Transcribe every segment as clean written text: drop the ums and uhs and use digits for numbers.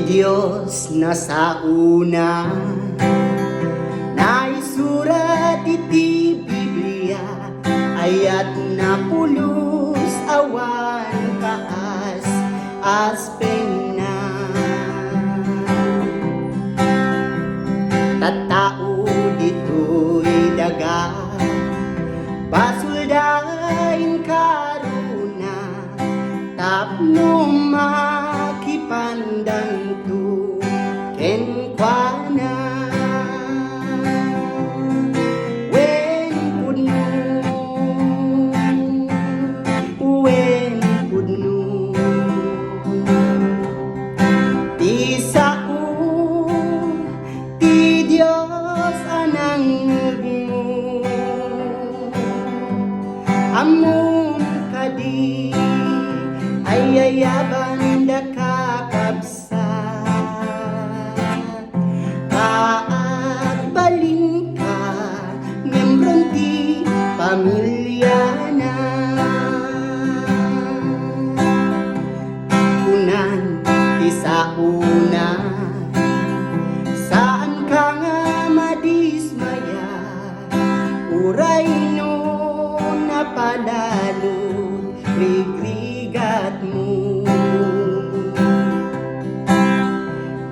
Diyos na sa una naisurat iti Biblia, ayat na pulos awan kaas aspen na tattao dito'y daga pasuldain karuna tapno makipandang tu kenkwana wen pudno ti sao ti Dios anang mo among kadi ayayaban da kakabsat kaat baling ka membron ti pamilya na kunan ti sauna saan ka nga madismaya uray no napadalo rigrigat mo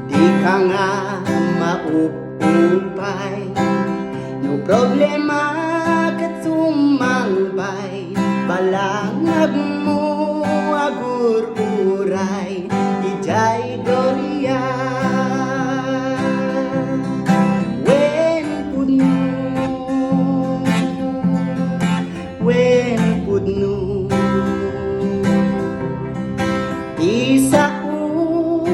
di ka nga maupupay no problema kat sumangpay balangag mo agur uray ijay gloria wen pudno isao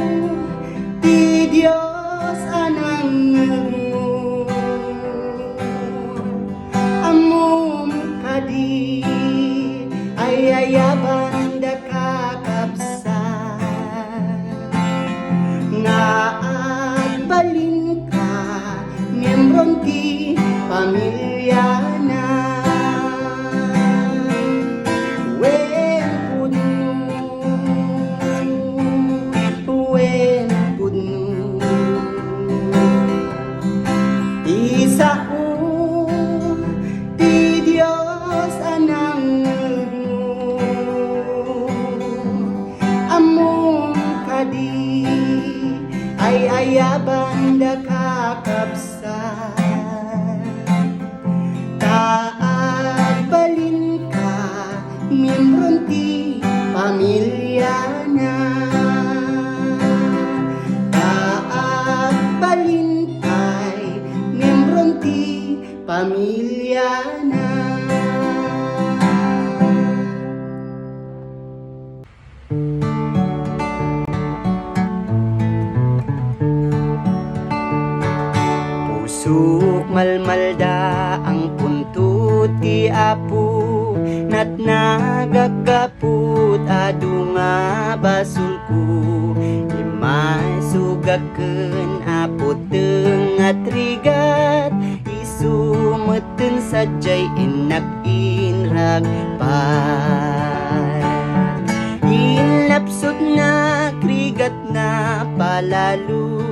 ti Dios anang mo amom kadi ayayaban da kakabsat nga agbalin ka membron ti pamilya na isao ti Dios anang mo among kadi ay ayaban da kakabsat kaagbalin ka membron ti pamilya na kaagbalin kay membron ti pamilya na pusok malmalda ang punto ti apo nat nagagaput adu nga basulku imay sugaken apo tengat rigat isumeten sajay enak inrag inlapsot na krigat na palalu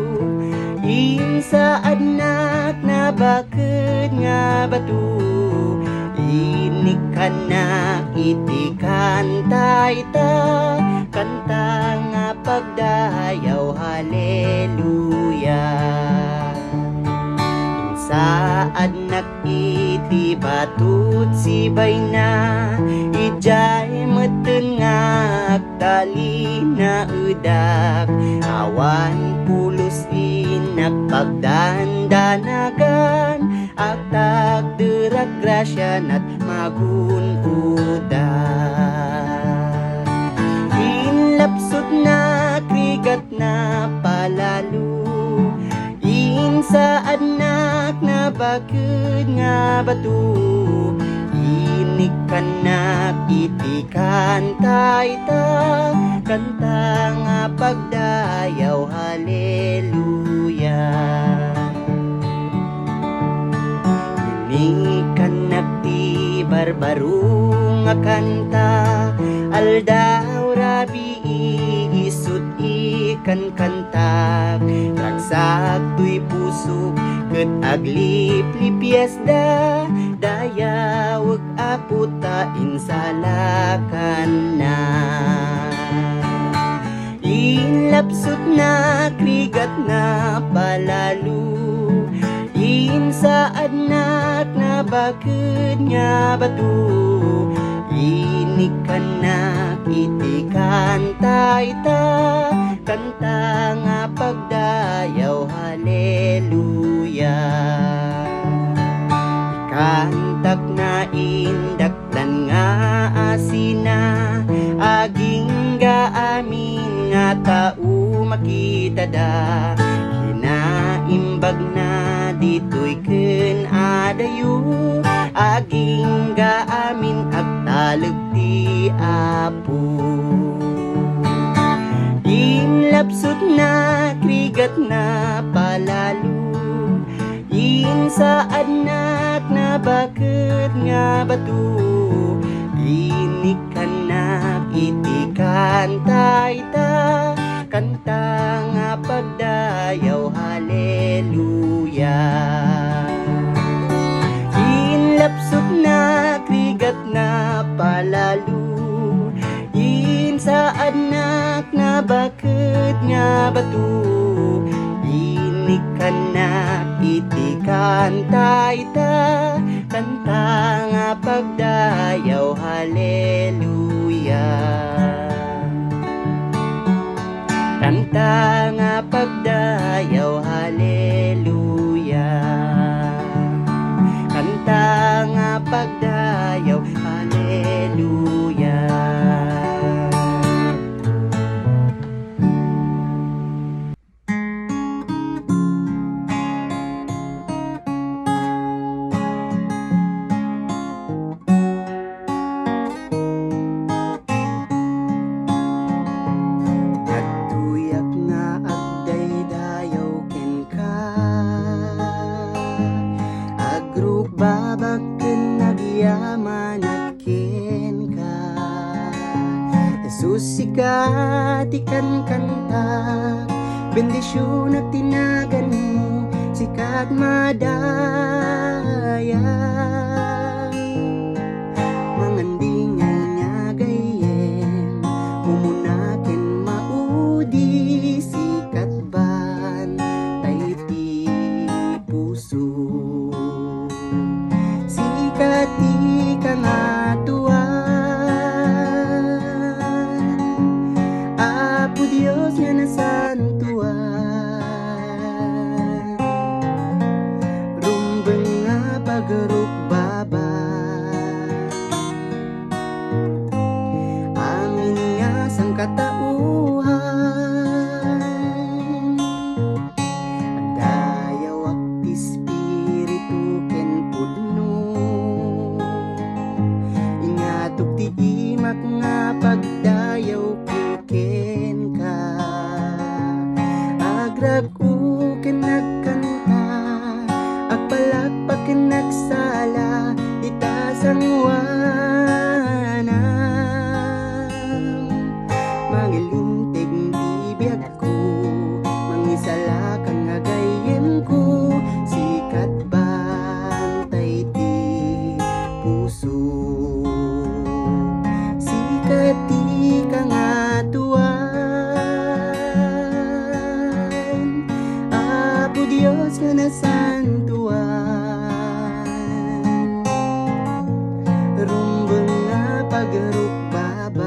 insaad nak na bakit nga batu inikanak iti kantay ta kanta nga pagdayaw haleluya insaad nak iti batut sibay na ijay meten nga tali na udak awan pulos inak pagdandanagan aktak derak grasya nat magun udak inlapsot na krigat na palalu insaad nak na bakit nga batu inikanak iti kantay ta kanta nga pagdayaw haleluya inikanak ti barbaro nga kanta aldaw rabi isut kan kantak ragsak tuy pusok ket aglip-lip yasda dayaweg aputa insalakan na inlapsot na krigat na palalu insaad nak na baked nga batu inikan na itikan taita kanta nga pagdayaw haleluya ikantak na indaklan nga asina aging gaamin nga tao makita da kinaimbag na dito'y ken adayo aging gaamin agtalag ti apo inlapsot na krigat na palalu insaad nak na baked nga batu inikan nak itikan taita kanta nga pagdayaw haleluya inlapsot na krigat na palalu insaad nak na baked nga batu inikan nak itikan taita kanta nga pagdayaw haleluya kanta nga pagdayaw haleluya kanta nga pagdayaw haleluya Nagtuyak nga agday dayaw ken ka agruk babak ken nagyaman ken ka Jesus sikat ikan kanta bendisyon at tinagan mo sikat madaya mangandingay nga gayem umunaken maudi sikat ban tayti puso sikat di ka nga tuwan Apo Dios nga nasantuan rumbeng nga pagrukbaba amin nga sang katauhan dayaw ak espiritu ken pudno ingatok ti imak nga pagdayaw ken ka agrag-u ken nagkanta agpalakpak ken nagsala itasangwanan mangilintig di biyag ko mangisalakan nga gayem ko sikat bantay ti puso sikat di ka nga tuwan Apo Dios nga nasantuan rumbeng nga pagrukbaban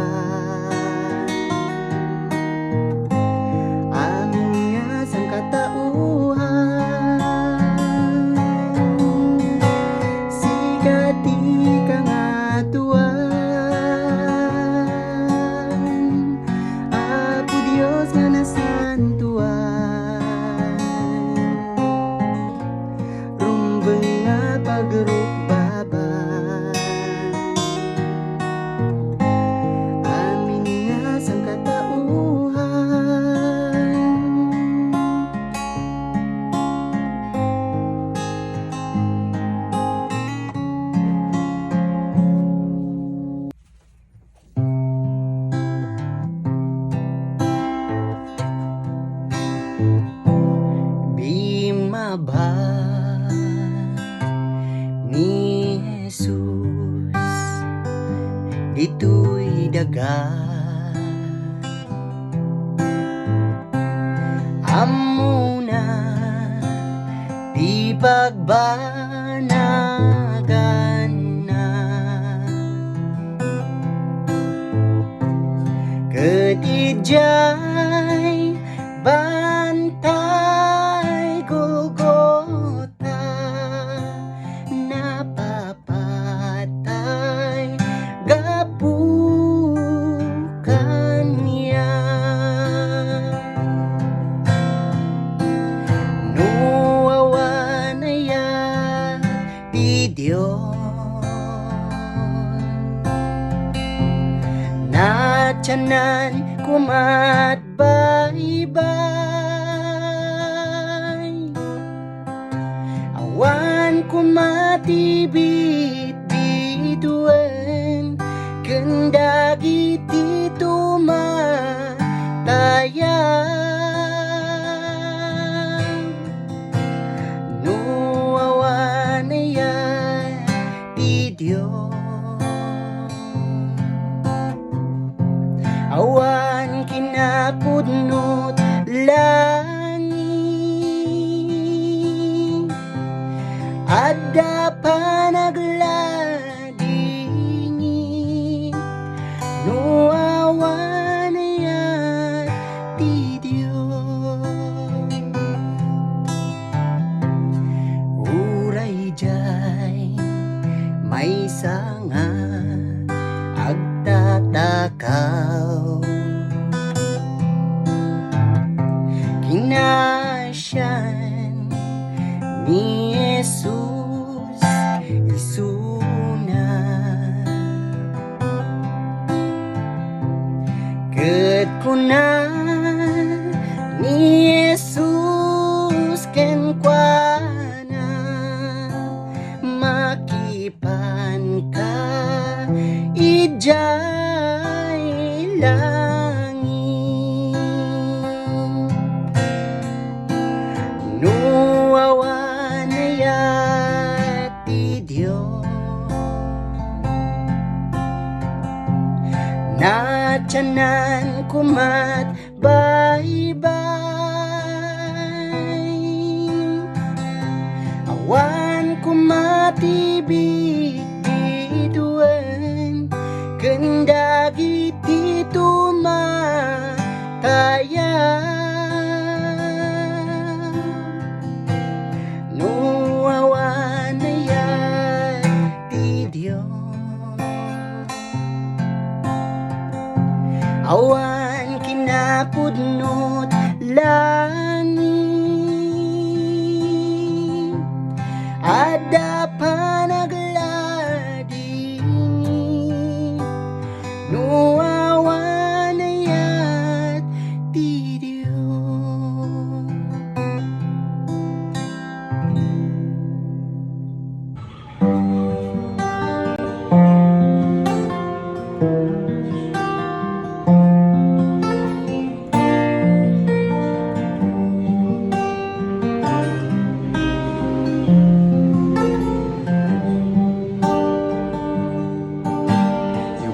daga amuna di pagbanagan na ketidjay bantay Golgota napapatay gapukan niya nuawan aya di Dios na tiyanan kumat baybay awan kumatibit bituan kendagi dito matayang nuawan aya di Dios awan kinapudnot langit adda panagladingit nuawan aya ti Dios uray jay may sanga agtatakaw kinasyan ni Jesus isuna ket kuna ni Jesus ken kuana makipan ka ijay langit nuawan aya ti Dios na tiyanan kumat baybay awan kumatibig bituan kendagi dito matayang nuawan aya ti Dios awan kinapudnot langit adda panagladingit nuawan aya ti Dios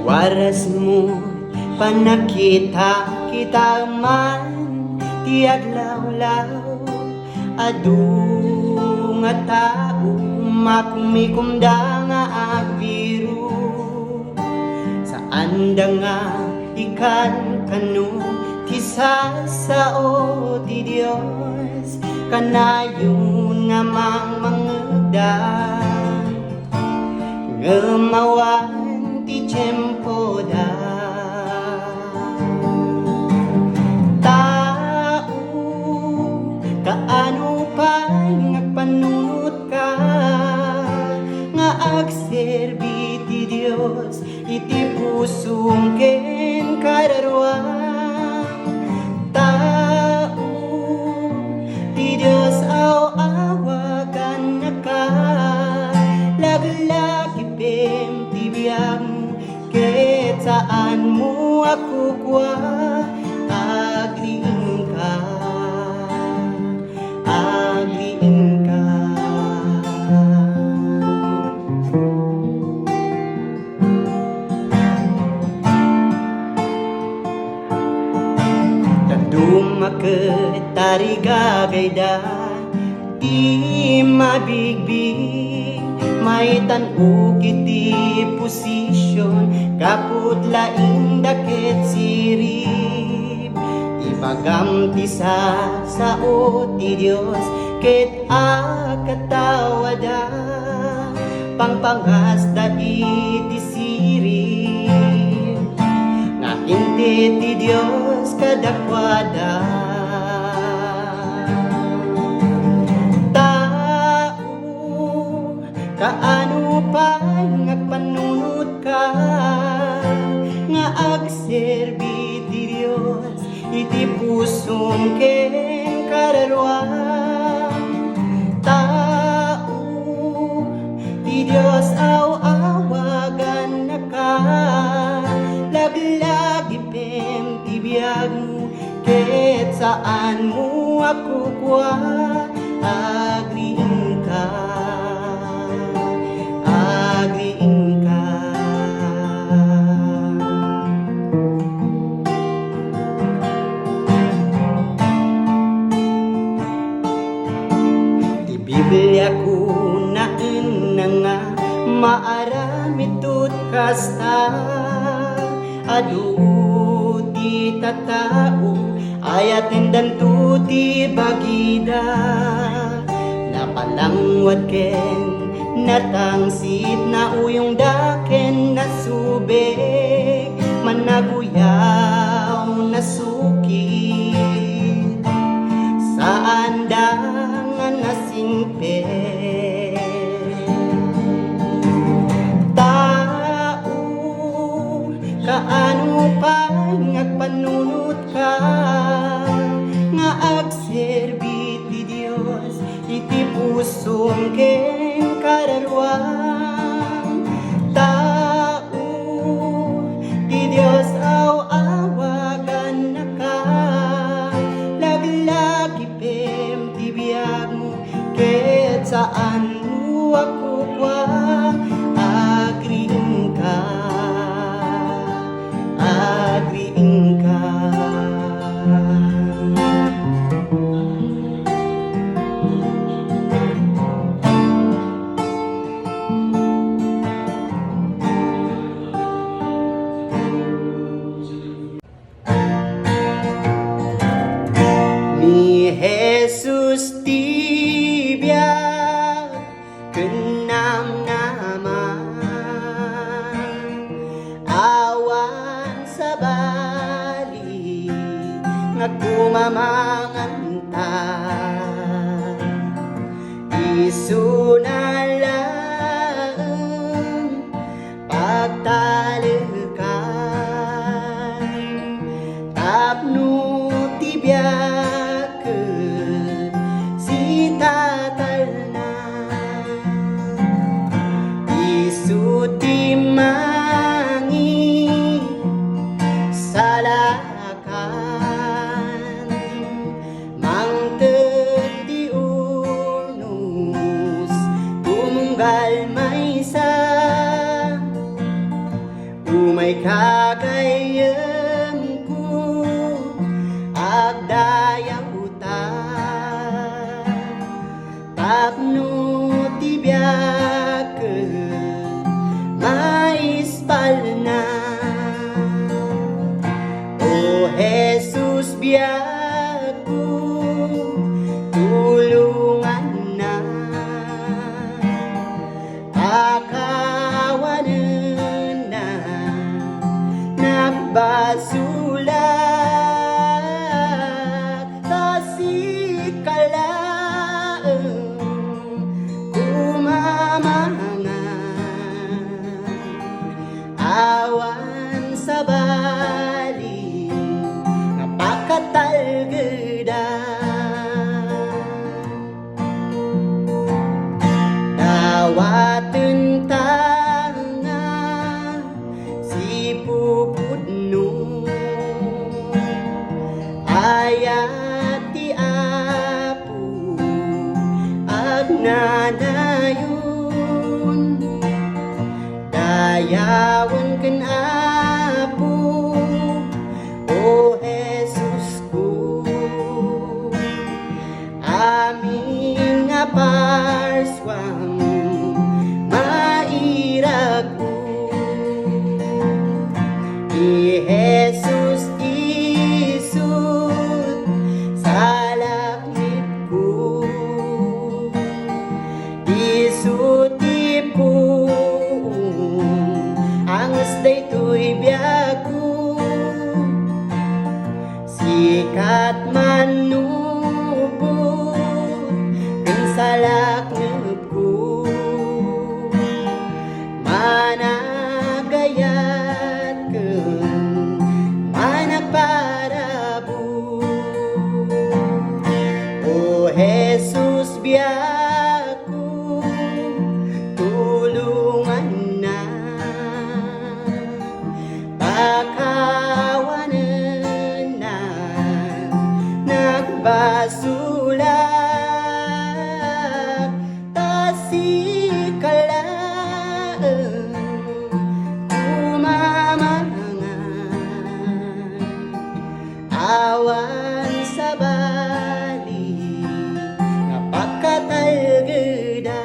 waras mo panakita kita man ti adlaw-law adu nga tao makumikumda nga agbiru saan da nga ikan kanu ti sasao ti Dios kanayon nga mangmangda ngemawan ti tiyempo da tao kaano pa'y ngagpanunot ka nga agserbi ti Dios iti pusong ken kararwang tao ti Dios awagan na ka laglagi pem ti biyag ket saan mo ako kwa agliin ka makatarigagayda di mabigbig may tan-o kiti posisyon kaput laing dakit sirip ibagam ti sao ti Dios ket akatawada pangpangasda iti sirip nga inti ti Dios kadakwada kaano pa ngagpanunod ka nga agserbi ti Dios iti pusong ken kararwang tao ti Dios awagan na ka laglagi pem ti biyag mo ket saan mo ako kwa agriin ka Biblia ko naan na nga maaramidot kasta adu ti tatao ayaten danto ti bagida napalangwat ken natangsit na uyong daken nasubek managuyaw nasukit saan dangan nasingpe tao kaano pa ngagpanunod ka nga agserbi ti Dios iti pusong ken kararwang tao ti Dios awagan na ka laglagi pem ti biyag mo ket saan mo ako kwa agriin ka agriin ka ni Jesus ti biag kenam naman awan sa bali nga kumamanganta isunalang pagtalekay tapno ti biag si tatal na isu ti mangi salakan mangted ti unus tumunggal maysa umay kakayem ko agdayaw ta tapno ti biag maispal na o Jesus biag ko tulungan na akawanan na nagbasulat tasik kalaeng kumamangan awan sa bali napakatalgeda dawaten tanga si pupudno ayat ti apo agnanayon dayawan ken apo o Jesus ko ikat manubot kang salak ko managayat kang managparabu. O Jesus biyaku tulungan na pakawanan na nagbasulak tasikalaan kumamangan awan sa bali napakatalgeda.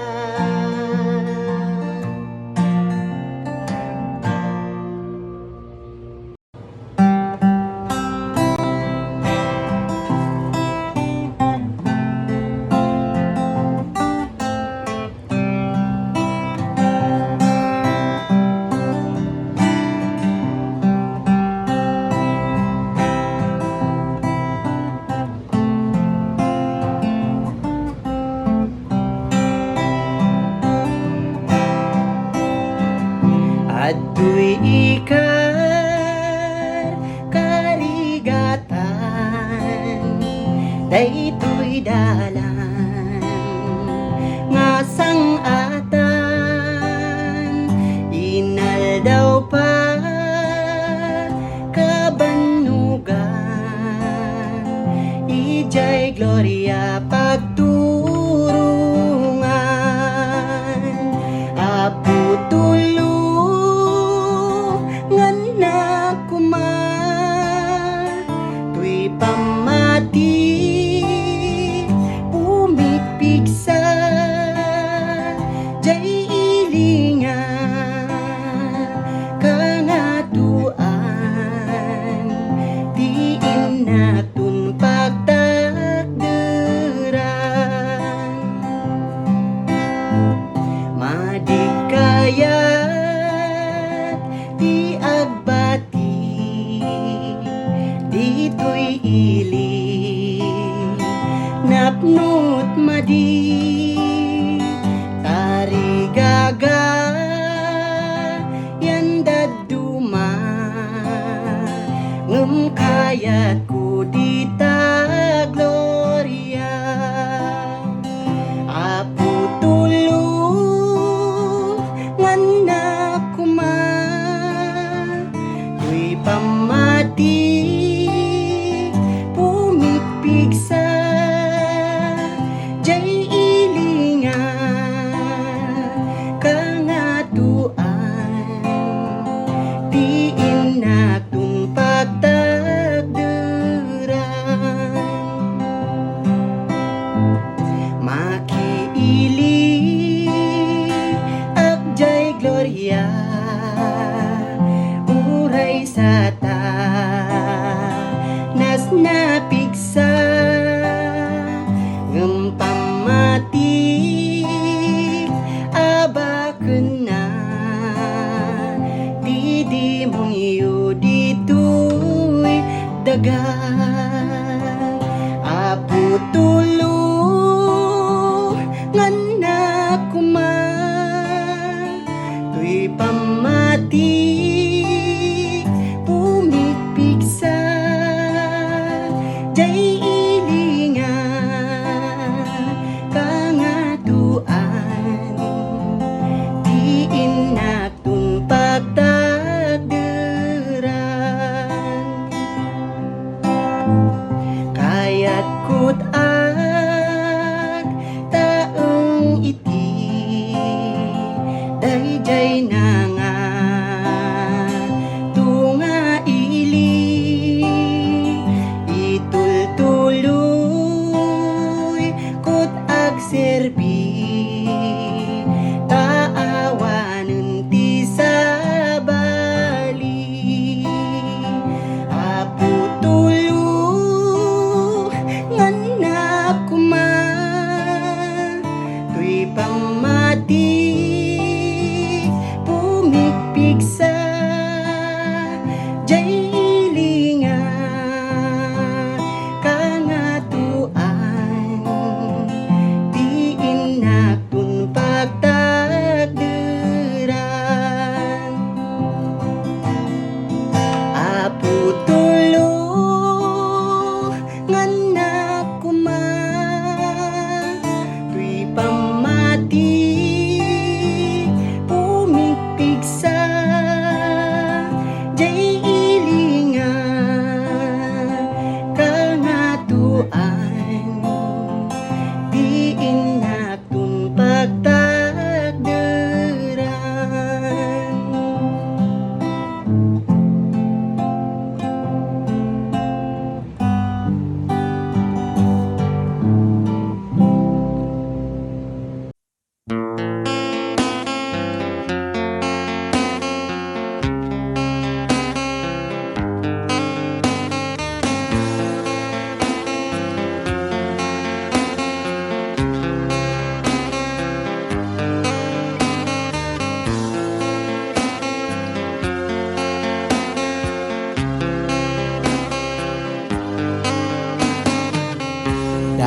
Adto'y ikat karigatan, daytoy dalan nga sang-atan, inaldaw pa kabanugan, ijay gloria pagturungan, apo tulo pamati pumipigsa jay ilingan kangatuan tiin natun pagtakderan madigkayat di agbati dito'y iling napnut madi tarigaga yandad duma ngem kayat ko dita gloria apo tulo ngana kuma tuy pamati pigsa jay ilingan kangatuan tiin natun pagtakderan makiili akjay gloria uray sa ta nas napigsa ngem pamati abaken na di demonyo dito'y daga apo tulo ngana kuma tuy pamati pumipigsa jay ilingan kangatuan tiin natun pagtakderan kayat kut ag taeng iti dayjay nanga tunga ili itultul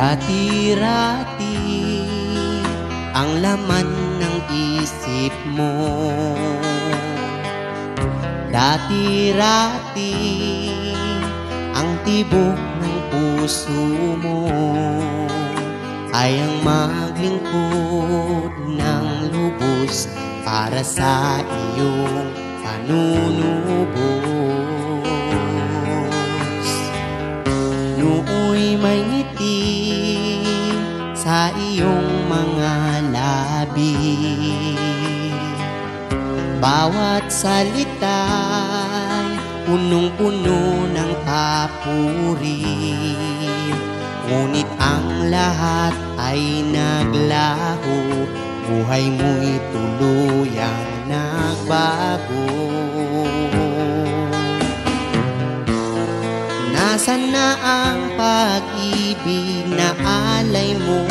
Dati-rati ang laman ng isip mo. Dati-rati ang tibok ng puso mo ay ang maglingkod ng lubos para sa iyong panunubos. Nooy may ngiti sa iyong mga labi, bawat salita'y punong-puno ng papuri. Ngunit ang lahat ay naglaho, buhay mo'y tuluyang nagbago. Nasaan na ang pag-ibig na alay mo?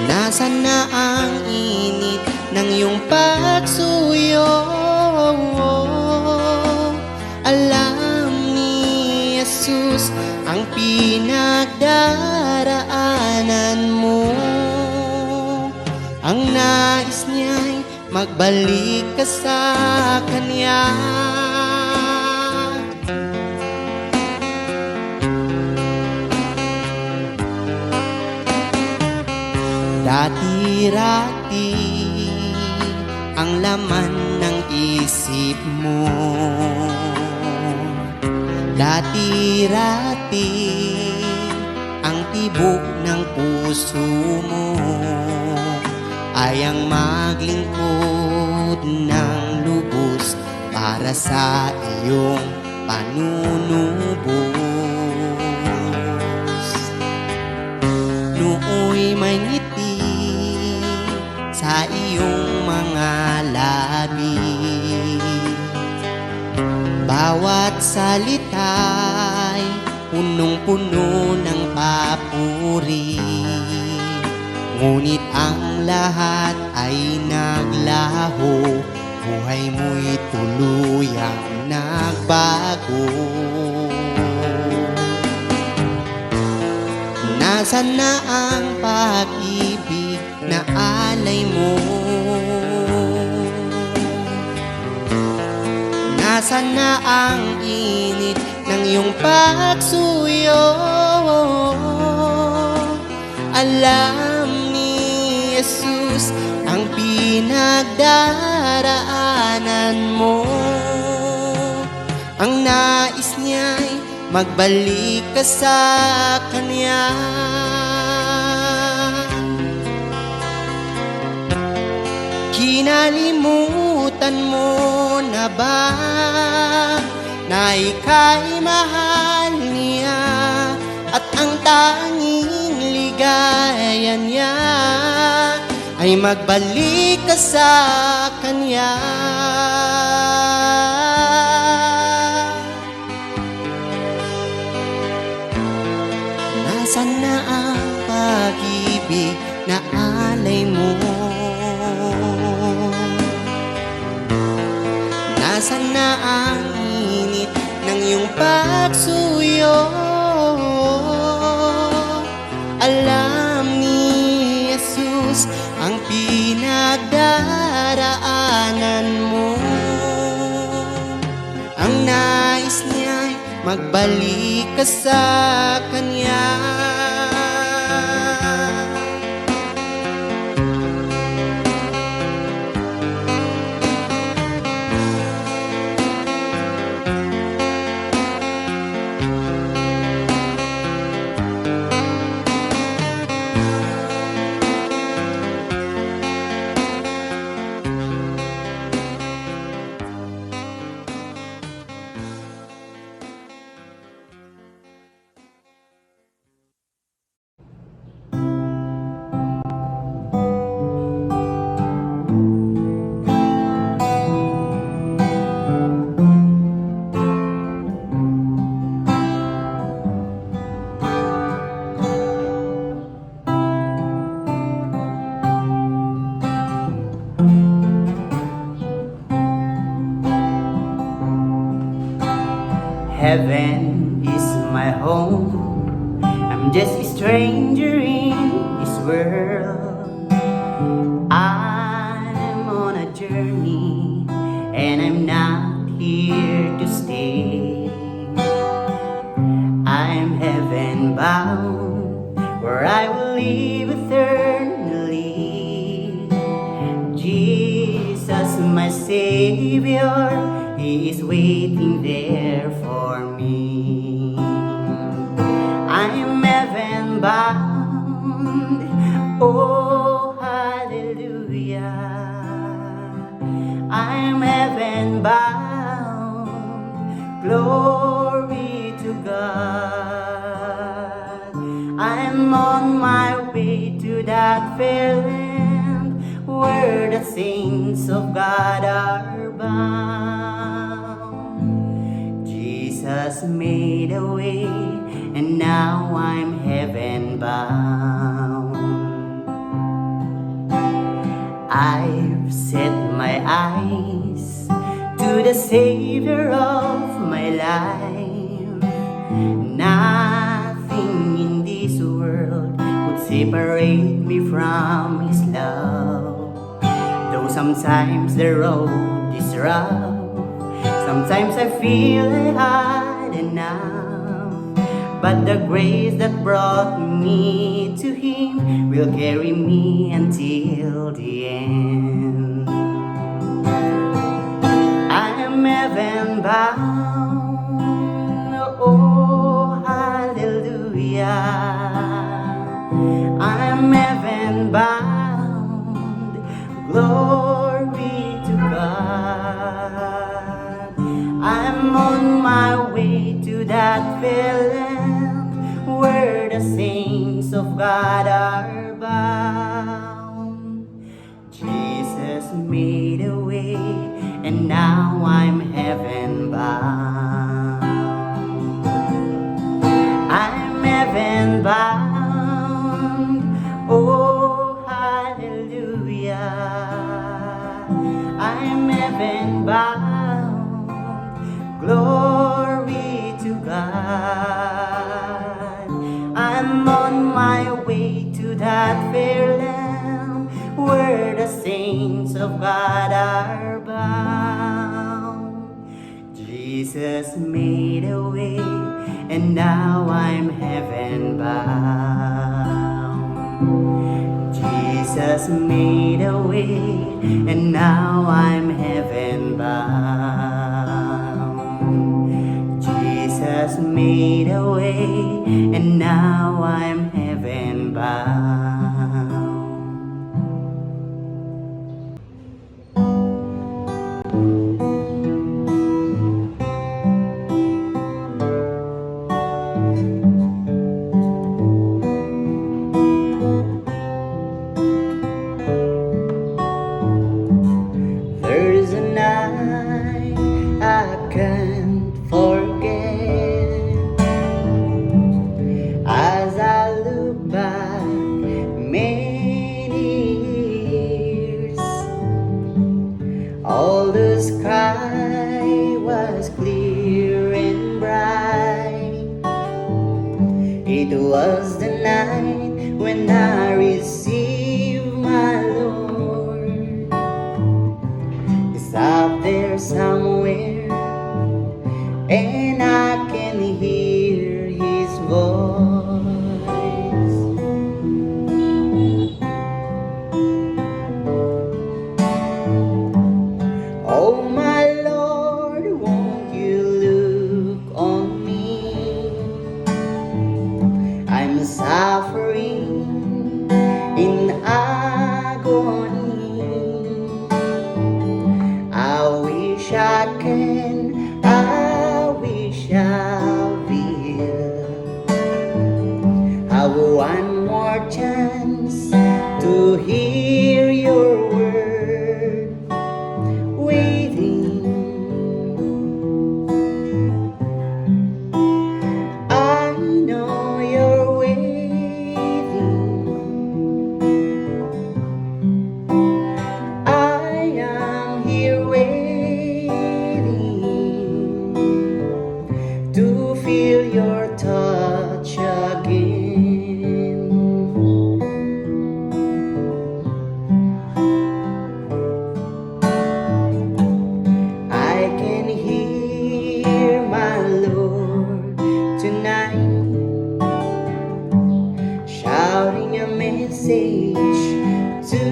Nasaan na ang init ng iyong pagsuyo? Alam ni Jesus ang pinagdaraanan mo. Ang nais niya'y magbalik ka sa Kanya. Dati-rati ang laman ng isip mo. Dati-rati ang tibok ng puso mo ay ang maglingkod ng lubos para sa iyong panunubos. Nooy may ngiti sa iyong mga labi, bawat salita'y punong-puno ng papuri. Ngunit ang lahat ay naglaho, buhay mo'y tuluyang nagbago. Nasaan na ang pag-ibig na alay mo? Nasaan na ang init ng iyong pagsuyo? Alam ni Jesus ang pinagdaraanan mo. Ang nais niya'y magbalik ka sa Kanya. Kinalimutan mo na ba na ika'y mahal niya at ang tanging ligaya niya ay magbalik ka sa Kanya? Nasaan na ang pag-ibig na alay mo? Nasaan na ang init ng iyong pagsuyo? Alam ni Jesus ang pinagdaraanan mo. Ang nais niya'y magbalik ka sa Kanya. Heaven is my home. I'm just a stranger in this world. I'm on a journey and I'm not here to stay. I'm heaven bound, where I will live eternally. Jesus, my Savior, He is waiting there for me. I am heaven bound, oh hallelujah. I am heaven bound, glory to God. I'm on my way to that fair land where the saints of God are bound. Jesus made a way, and now I'm heaven bound. I've set my eyes to the Savior of my life. Nothing in this world would separate me from His love. Though sometimes the road is rough, sometimes I feel I had enough, but the grace that brought me to Him will carry me until the end. I am heaven bound, oh hallelujah. I am heaven bound, glory to God. I'm on my way to that fair land where the saints of God are bound. Jesus made a way, and now I'm heaven bound. I'm heaven bound, oh hallelujah. I'm heaven bound, glory to God. I'm on my way to that fair land where the saints of God are bound. Jesus made a way, and now I'm heaven bound. Jesus made a way, and now I'm heaven bound. Jesus made a way, and now I'm heaven bound. There's a night I can't forget. As I look back many years, all the sky was clear and bright. It was the night when I received my Lord. He's out there somewhere, and I can hear His voice. Oh my Lord, won't you look on me? I'm suffering in agony. I wish I can, I wish I will have one more chance to hear your word waiting. I know you're waiting. I am here waiting. I can hear my Lord tonight shouting a message to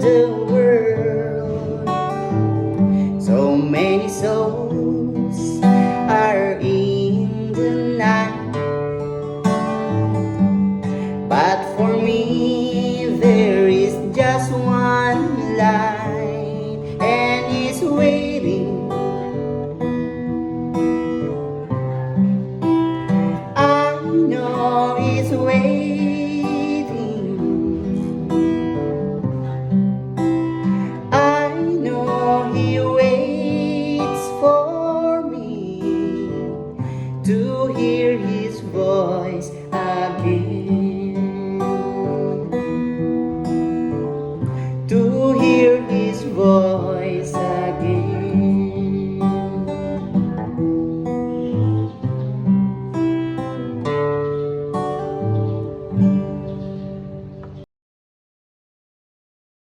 the world. So many souls are in the night, but for me there is just one light, and it's waiting. I know it's waiting. I know he waits for me to hear his voice again, to hear his voice again.